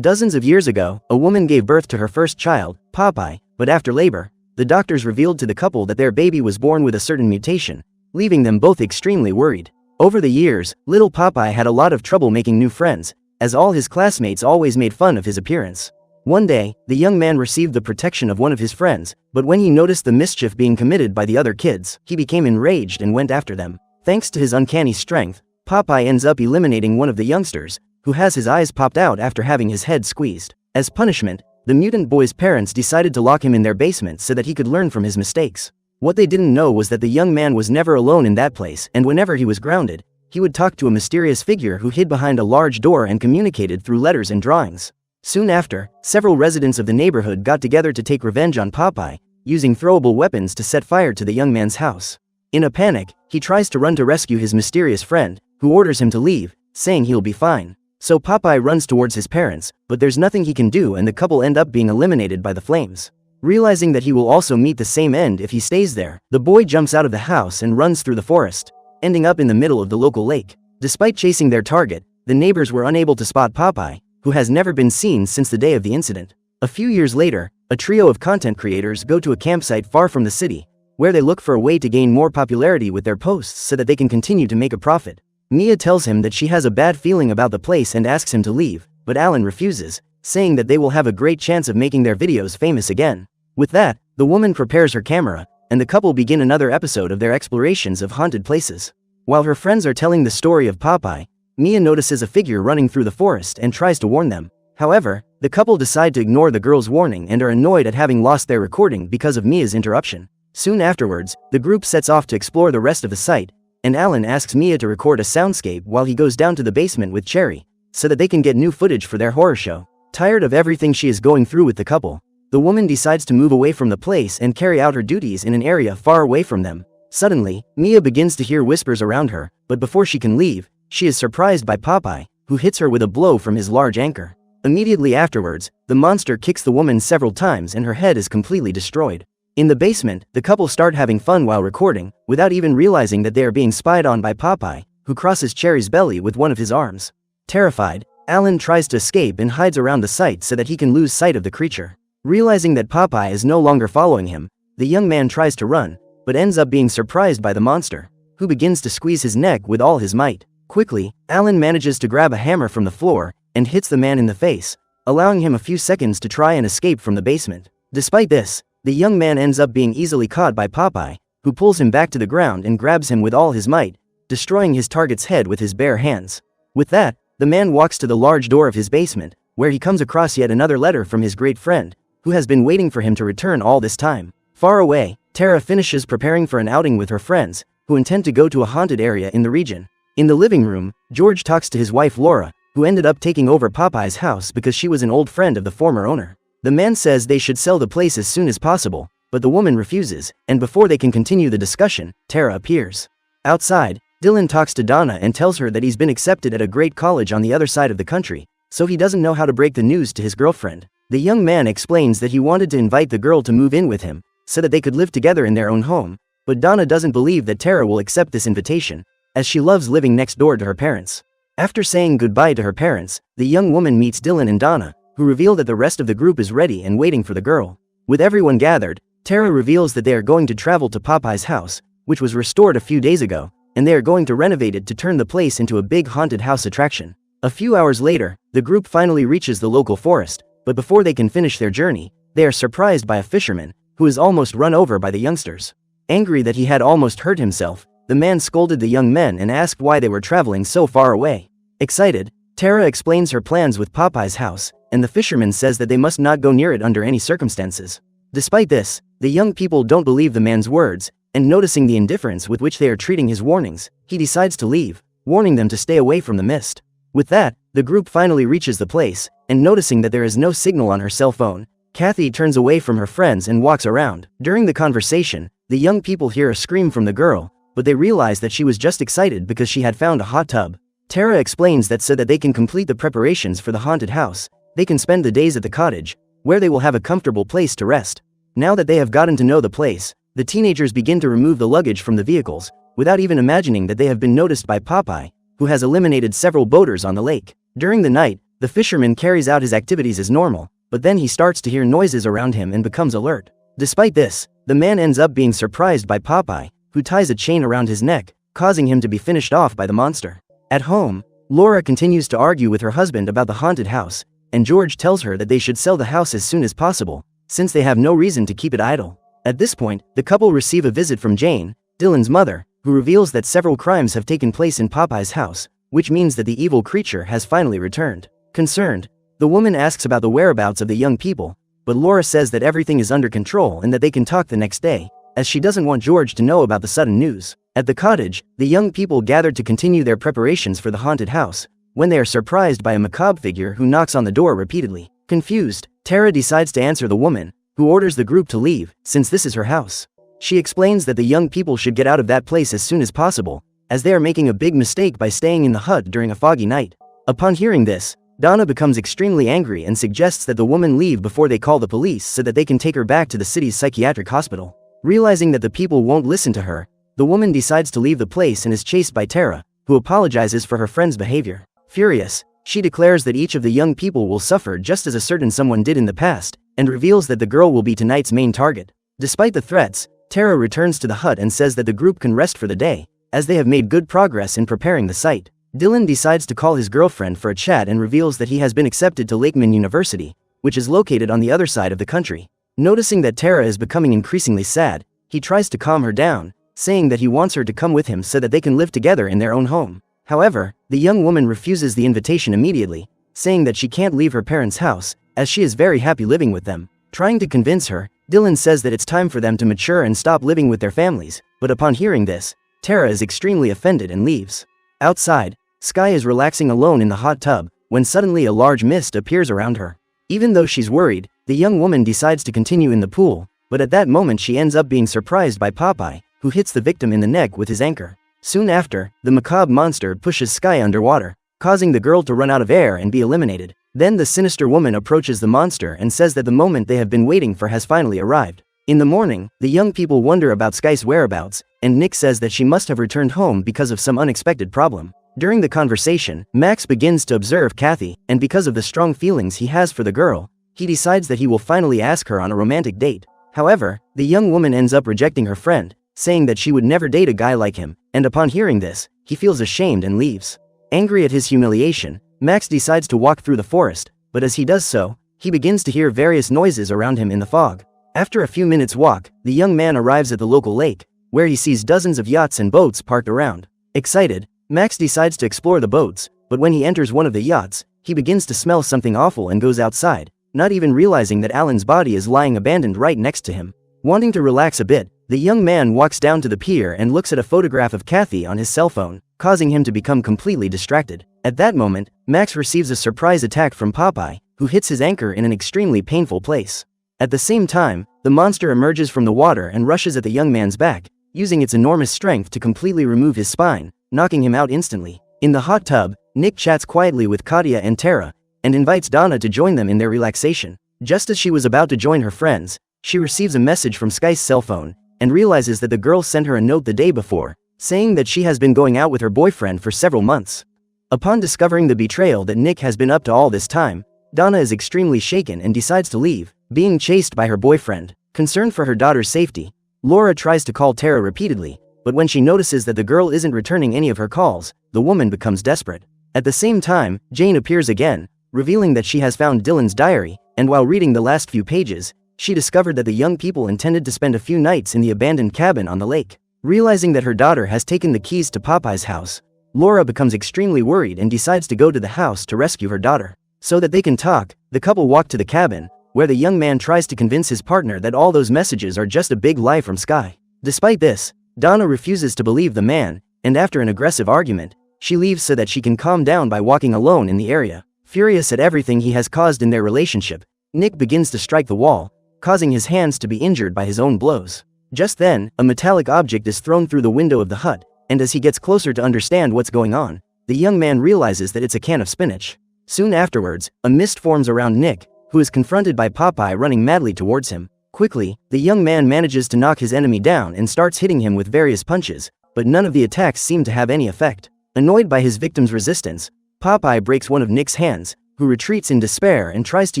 Dozens of years ago, a woman gave birth to her first child, Popeye, but after labor, the doctors revealed to the couple that their baby was born with a certain mutation, leaving them both extremely worried. Over the years, little Popeye had a lot of trouble making new friends, as all his classmates always made fun of his appearance. One day, the young man received the protection of one of his friends, but when he noticed the mischief being committed by the other kids, he became enraged and went after them. Thanks to his uncanny strength, Popeye ends up eliminating one of the youngsters, who has his eyes popped out after having his head squeezed. As punishment, the mutant boy's parents decided to lock him in their basement so that he could learn from his mistakes. What they didn't know was that the young man was never alone in that place, and whenever he was grounded, he would talk to a mysterious figure who hid behind a large door and communicated through letters and drawings. Soon after, several residents of the neighborhood got together to take revenge on Popeye, using throwable weapons to set fire to the young man's house. In a panic, he tries to run to rescue his mysterious friend, who orders him to leave, saying he'll be fine. So Popeye runs towards his parents, but there's nothing he can do and the couple end up being eliminated by the flames. Realizing that he will also meet the same end if he stays there, the boy jumps out of the house and runs through the forest, ending up in the middle of the local lake. Despite chasing their target, the neighbors were unable to spot Popeye, who has never been seen since the day of the incident. A few years later, a trio of content creators go to a campsite far from the city, where they look for a way to gain more popularity with their posts so that they can continue to make a profit. Mia tells him that she has a bad feeling about the place and asks him to leave, but Alan refuses, saying that they will have a great chance of making their videos famous again. With that, the woman prepares her camera, and the couple begin another episode of their explorations of haunted places. While her friends are telling the story of Popeye, Mia notices a figure running through the forest and tries to warn them. However, the couple decide to ignore the girl's warning and are annoyed at having lost their recording because of Mia's interruption. Soon afterwards, the group sets off to explore the rest of the site, and Alan asks Mia to record a soundscape while he goes down to the basement with Cherry, so that they can get new footage for their horror show. Tired of everything she is going through with the couple, the woman decides to move away from the place and carry out her duties in an area far away from them. Suddenly, Mia begins to hear whispers around her, but before she can leave, she is surprised by Popeye, who hits her with a blow from his large anchor. Immediately afterwards, the monster kicks the woman several times and her head is completely destroyed. In the basement, the couple start having fun while recording, without even realizing that they are being spied on by Popeye, who crosses Cherry's belly with one of his arms. Terrified, Alan tries to escape and hides around the site so that he can lose sight of the creature. Realizing that Popeye is no longer following him, the young man tries to run, but ends up being surprised by the monster, who begins to squeeze his neck with all his might. Quickly, Alan manages to grab a hammer from the floor and hits the man in the face, allowing him a few seconds to try and escape from the basement. Despite this, the young man ends up being easily caught by Popeye, who pulls him back to the ground and grabs him with all his might, destroying his target's head with his bare hands. With that, the man walks to the large door of his basement, where he comes across yet another letter from his great friend, who has been waiting for him to return all this time. Far away, Tara finishes preparing for an outing with her friends, who intend to go to a haunted area in the region. In the living room, George talks to his wife Laura, who ended up taking over Popeye's house because she was an old friend of the former owner. The man says they should sell the place as soon as possible, but the woman refuses, and before they can continue the discussion, Tara appears. Outside, Dylan talks to Donna and tells her that he's been accepted at a great college on the other side of the country, so he doesn't know how to break the news to his girlfriend. The young man explains that he wanted to invite the girl to move in with him, so that they could live together in their own home, but Donna doesn't believe that Tara will accept this invitation, as she loves living next door to her parents. After saying goodbye to her parents, the young woman meets Dylan and Donna, who reveal that the rest of the group is ready and waiting for the girl. With everyone gathered, Tara reveals that they are going to travel to Popeye's house, which was restored a few days ago, and they are going to renovate it to turn the place into a big haunted house attraction. A few hours later, the group finally reaches the local forest, but before they can finish their journey, they are surprised by a fisherman, who is almost run over by the youngsters. Angry that he had almost hurt himself, the man scolded the young men and asked why they were traveling so far away. Excited, Tara explains her plans with Popeye's house, and the fisherman says that they must not go near it under any circumstances. Despite this, the young people don't believe the man's words, and noticing the indifference with which they are treating his warnings, he decides to leave, warning them to stay away from the mist. With that, the group finally reaches the place, and noticing that there is no signal on her cell phone, Kathy turns away from her friends and walks around. During the conversation, the young people hear a scream from the girl, but they realize that she was just excited because she had found a hot tub. Tara explains that so that they can complete the preparations for the haunted house, they can spend the days at the cottage, where they will have a comfortable place to rest. Now that they have gotten to know the place, the teenagers begin to remove the luggage from the vehicles, without even imagining that they have been noticed by Popeye, who has eliminated several boaters on the lake. During the night, The fisherman carries out his activities as normal, but then he starts to hear noises around him and becomes alert. Despite this, the man ends up being surprised by Popeye, who ties a chain around his neck, causing him to be finished off by the monster. At home, Laura continues to argue with her husband about the haunted house, and George tells her that they should sell the house as soon as possible, since they have no reason to keep it idle. At this point, the couple receive a visit from Jane, Dylan's mother, who reveals that several crimes have taken place in Popeye's house, which means that the evil creature has finally returned. Concerned, the woman asks about the whereabouts of the young people, but Laura says that everything is under control and that they can talk the next day, as she doesn't want George to know about the sudden news. At the cottage, the young people gather to continue their preparations for the haunted house, when they are surprised by a macabre figure who knocks on the door repeatedly. Confused, Tara decides to answer the woman, who orders the group to leave, since this is her house. She explains that the young people should get out of that place as soon as possible, as they are making a big mistake by staying in the hut during a foggy night. Upon hearing this, Donna becomes extremely angry and suggests that the woman leave before they call the police so that they can take her back to the city's psychiatric hospital. Realizing that the people won't listen to her, the woman decides to leave the place and is chased by Tara, who apologizes for her friend's behavior. Furious, she declares that each of the young people will suffer just as a certain someone did in the past, and reveals that the girl will be tonight's main target. Despite the threats, Tara returns to the hut and says that the group can rest for the day, as they have made good progress in preparing the site. Dylan decides to call his girlfriend for a chat and reveals that he has been accepted to Lakeman University, which is located on the other side of the country. Noticing that Tara is becoming increasingly sad, he tries to calm her down, saying that he wants her to come with him so that they can live together in their own home. However, the young woman refuses the invitation immediately, saying that she can't leave her parents' house, as she is very happy living with them. Trying to convince her, Dylan says that it's time for them to mature and stop living with their families, but upon hearing this, Tara is extremely offended and leaves. Outside, Sky is relaxing alone in the hot tub, when suddenly a large mist appears around her. Even though she's worried, the young woman decides to continue in the pool, but at that moment she ends up being surprised by Popeye, who hits the victim in the neck with his anchor. Soon after, the macabre monster pushes Sky underwater, causing the girl to run out of air and be eliminated. Then the sinister woman approaches the monster and says that the moment they have been waiting for has finally arrived. In the morning, the young people wonder about Sky's whereabouts, and Nick says that she must have returned home because of some unexpected problem. During the conversation, Max begins to observe Kathy, and because of the strong feelings he has for the girl, he decides that he will finally ask her on a romantic date. However, the young woman ends up rejecting her friend, saying that she would never date a guy like him, and upon hearing this, he feels ashamed and leaves. Angry at his humiliation, Max decides to walk through the forest, but as he does so, he begins to hear various noises around him in the fog. After a few minutes' walk, the young man arrives at the local lake, where he sees dozens of yachts and boats parked around. Excited, Max decides to explore the boats, but when he enters one of the yachts, he begins to smell something awful and goes outside, not even realizing that Alan's body is lying abandoned right next to him. Wanting to relax a bit, the young man walks down to the pier and looks at a photograph of Kathy on his cell phone, causing him to become completely distracted. At that moment, Max receives a surprise attack from Popeye, who hits his anchor in an extremely painful place. At the same time, the monster emerges from the water and rushes at the young man's back, using its enormous strength to completely remove his spine, knocking him out instantly. In the hot tub, Nick chats quietly with Katia and Tara, and invites Donna to join them in their relaxation. Just as she was about to join her friends, she receives a message from Sky's cell phone, and realizes that the girl sent her a note the day before, saying that she has been going out with her boyfriend for several months. Upon discovering the betrayal that Nick has been up to all this time, Donna is extremely shaken and decides to leave, being chased by her boyfriend. Concerned for her daughter's safety, Laura tries to call Tara repeatedly, but when she notices that the girl isn't returning any of her calls, the woman becomes desperate. At the same time, Jane appears again, revealing that she has found Dylan's diary, and while reading the last few pages, she discovered that the young people intended to spend a few nights in the abandoned cabin on the lake. Realizing that her daughter has taken the keys to Popeye's house, Laura becomes extremely worried and decides to go to the house to rescue her daughter. So that they can talk, the couple walk to the cabin, where the young man tries to convince his partner that all those messages are just a big lie from Sky. Despite this, Donna refuses to believe the man, and after an aggressive argument, she leaves so that she can calm down by walking alone in the area. Furious at everything he has caused in their relationship, Nick begins to strike the wall, causing his hands to be injured by his own blows. Just then, a metallic object is thrown through the window of the hut, and as he gets closer to understand what's going on, the young man realizes that it's a can of spinach. Soon afterwards, a mist forms around Nick, who is confronted by Popeye running madly towards him. Quickly, the young man manages to knock his enemy down and starts hitting him with various punches, but none of the attacks seem to have any effect. Annoyed by his victim's resistance, Popeye breaks one of Nick's hands, who retreats in despair and tries to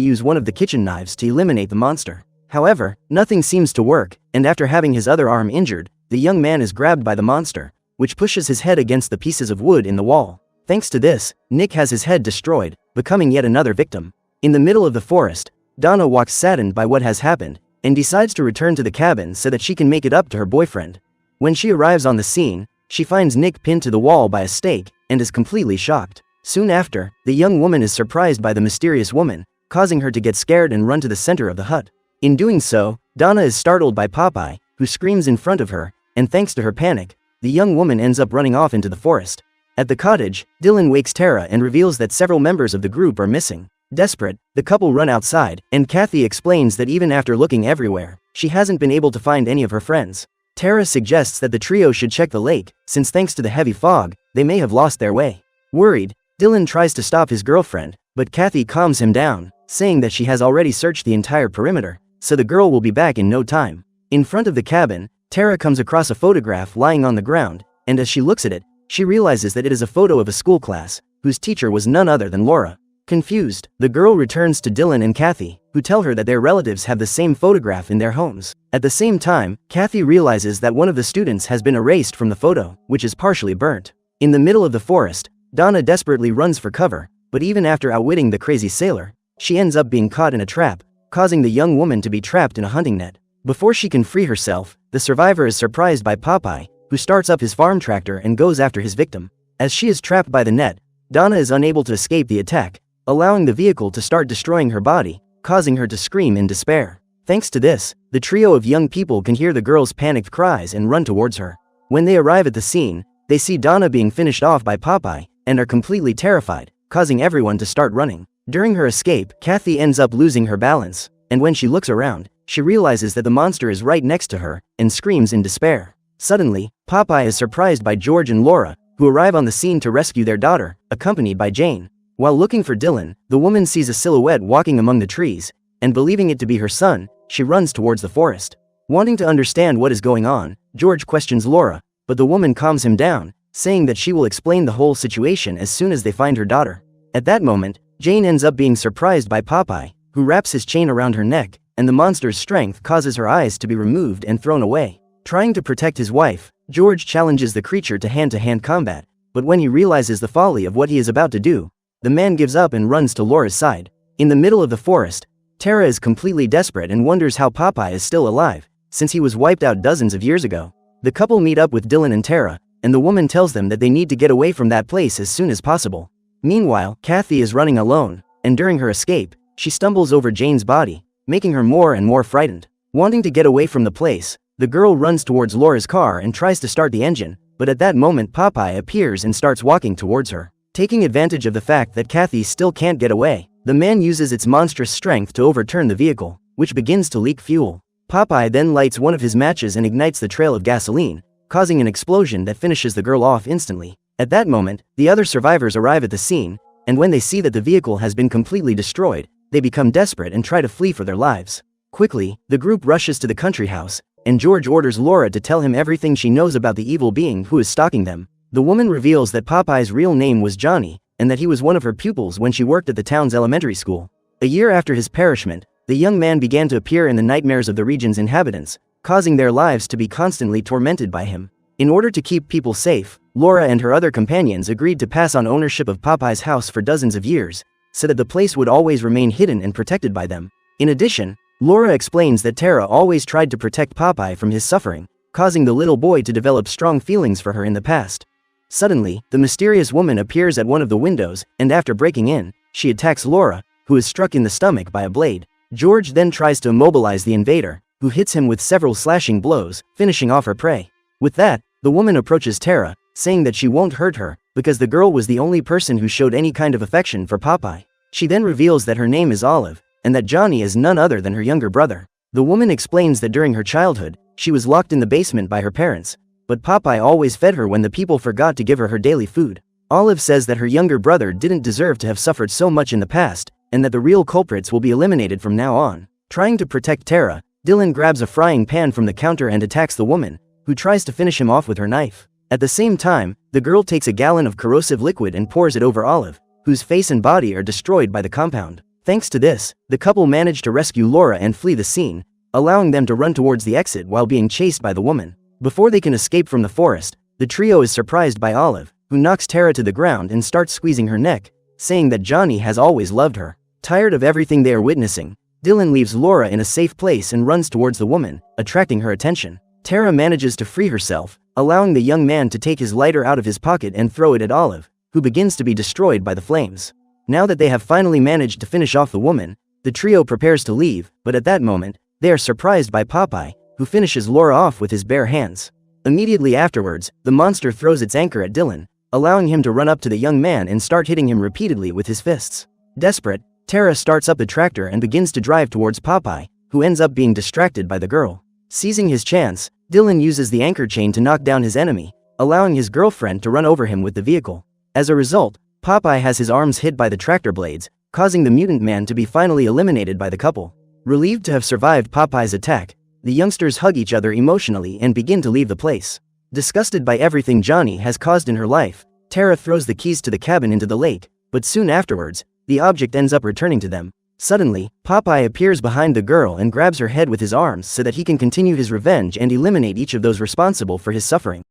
use one of the kitchen knives to eliminate the monster. However, nothing seems to work, and after having his other arm injured, the young man is grabbed by the monster, which pushes his head against the pieces of wood in the wall. Thanks to this, Nick has his head destroyed, becoming yet another victim. In the middle of the forest, Donna walks saddened by what has happened, and decides to return to the cabin so that she can make it up to her boyfriend. When she arrives on the scene, she finds Nick pinned to the wall by a stake, and is completely shocked. Soon after, the young woman is surprised by the mysterious woman, causing her to get scared and run to the center of the hut. In doing so, Donna is startled by Popeye, who screams in front of her, and thanks to her panic, the young woman ends up running off into the forest. At the cottage, Dylan wakes Tara and reveals that several members of the group are missing. Desperate, the couple run outside, and Kathy explains that even after looking everywhere, she hasn't been able to find any of her friends. Tara suggests that the trio should check the lake, since thanks to the heavy fog, they may have lost their way. Worried, Dylan tries to stop his girlfriend, but Kathy calms him down, saying that she has already searched the entire perimeter, so the girl will be back in no time. In front of the cabin, Tara comes across a photograph lying on the ground, and as she looks at it, she realizes that it is a photo of a school class, whose teacher was none other than Laura. Confused, the girl returns to Dylan and Kathy, who tell her that their relatives have the same photograph in their homes. At the same time, Kathy realizes that one of the students has been erased from the photo, which is partially burnt. In the middle of the forest, Donna desperately runs for cover, but even after outwitting the crazy sailor, she ends up being caught in a trap, causing the young woman to be trapped in a hunting net. Before she can free herself, the survivor is surprised by Popeye, who starts up his farm tractor and goes after his victim. As she is trapped by the net, Donna is unable to escape the attack, allowing the vehicle to start destroying her body, causing her to scream in despair. Thanks to this, the trio of young people can hear the girl's panicked cries and run towards her. When they arrive at the scene, they see Donna being finished off by Popeye, and are completely terrified, causing everyone to start running. During her escape, Kathy ends up losing her balance, and when she looks around, she realizes that the monster is right next to her, and screams in despair. Suddenly, Popeye is surprised by George and Laura, who arrive on the scene to rescue their daughter, accompanied by Jane. While looking for Dylan, the woman sees a silhouette walking among the trees, and believing it to be her son, she runs towards the forest. Wanting to understand what is going on, George questions Laura, but the woman calms him down, saying that she will explain the whole situation as soon as they find her daughter. At that moment, Jane ends up being surprised by Popeye, who wraps his chain around her neck, and the monster's strength causes her eyes to be removed and thrown away. Trying to protect his wife, George challenges the creature to hand-to-hand combat, but when he realizes the folly of what he is about to do, the man gives up and runs to Laura's side. In the middle of the forest, Tara is completely desperate and wonders how Popeye is still alive, since he was wiped out dozens of years ago. The couple meet up with Dylan and Tara, and the woman tells them that they need to get away from that place as soon as possible. Meanwhile, Kathy is running alone, and during her escape, she stumbles over Jane's body, making her more and more frightened. Wanting to get away from the place, the girl runs towards Laura's car and tries to start the engine, but at that moment Popeye appears and starts walking towards her. Taking advantage of the fact that Kathy still can't get away, the man uses its monstrous strength to overturn the vehicle, which begins to leak fuel. Popeye then lights one of his matches and ignites the trail of gasoline, causing an explosion that finishes the girl off instantly. At that moment, the other survivors arrive at the scene, and when they see that the vehicle has been completely destroyed, they become desperate and try to flee for their lives. Quickly, the group rushes to the country house, and George orders Laura to tell him everything she knows about the evil being who is stalking them. The woman reveals that Popeye's real name was Johnny, and that he was one of her pupils when she worked at the town's elementary school. A year after his perishment, the young man began to appear in the nightmares of the region's inhabitants, causing their lives to be constantly tormented by him. In order to keep people safe, Laura and her other companions agreed to pass on ownership of Popeye's house for dozens of years, so that the place would always remain hidden and protected by them. In addition, Laura explains that Tara always tried to protect Popeye from his suffering, causing the little boy to develop strong feelings for her in the past. Suddenly, the mysterious woman appears at one of the windows, and after breaking in, she attacks Laura, who is struck in the stomach by a blade. George then tries to immobilize the invader, who hits him with several slashing blows, finishing off her prey. With that, the woman approaches Tara, saying that she won't hurt her, because the girl was the only person who showed any kind of affection for Popeye. She then reveals that her name is Olive, and that Johnny is none other than her younger brother. The woman explains that during her childhood, she was locked in the basement by her parents, but Popeye always fed her when the people forgot to give her her daily food. Olive says that her younger brother didn't deserve to have suffered so much in the past, and that the real culprits will be eliminated from now on. Trying to protect Tara, Dylan grabs a frying pan from the counter and attacks the woman, who tries to finish him off with her knife. At the same time, the girl takes a gallon of corrosive liquid and pours it over Olive, whose face and body are destroyed by the compound. Thanks to this, the couple manage to rescue Laura and flee the scene, allowing them to run towards the exit while being chased by the woman. Before they can escape from the forest, the trio is surprised by Olive, who knocks Tara to the ground and starts squeezing her neck, saying that Johnny has always loved her. Tired of everything they are witnessing, Dylan leaves Laura in a safe place and runs towards the woman, attracting her attention. Tara manages to free herself, allowing the young man to take his lighter out of his pocket and throw it at Olive, who begins to be destroyed by the flames. Now that they have finally managed to finish off the woman, the trio prepares to leave, but at that moment, they are surprised by Popeye, who finishes Laura off with his bare hands. Immediately afterwards, the monster throws its anchor at Dylan, allowing him to run up to the young man and start hitting him repeatedly with his fists. Desperate, Tara starts up the tractor and begins to drive towards Popeye, who ends up being distracted by the girl. Seizing his chance, Dylan uses the anchor chain to knock down his enemy, allowing his girlfriend to run over him with the vehicle. As a result, Popeye has his arms hit by the tractor blades, causing the mutant man to be finally eliminated by the couple. Relieved to have survived Popeye's attack, the youngsters hug each other emotionally and begin to leave the place. Disgusted by everything Johnny has caused in her life, Tara throws the keys to the cabin into the lake, but soon afterwards, the object ends up returning to them. Suddenly, Popeye appears behind the girl and grabs her head with his arms so that he can continue his revenge and eliminate each of those responsible for his suffering.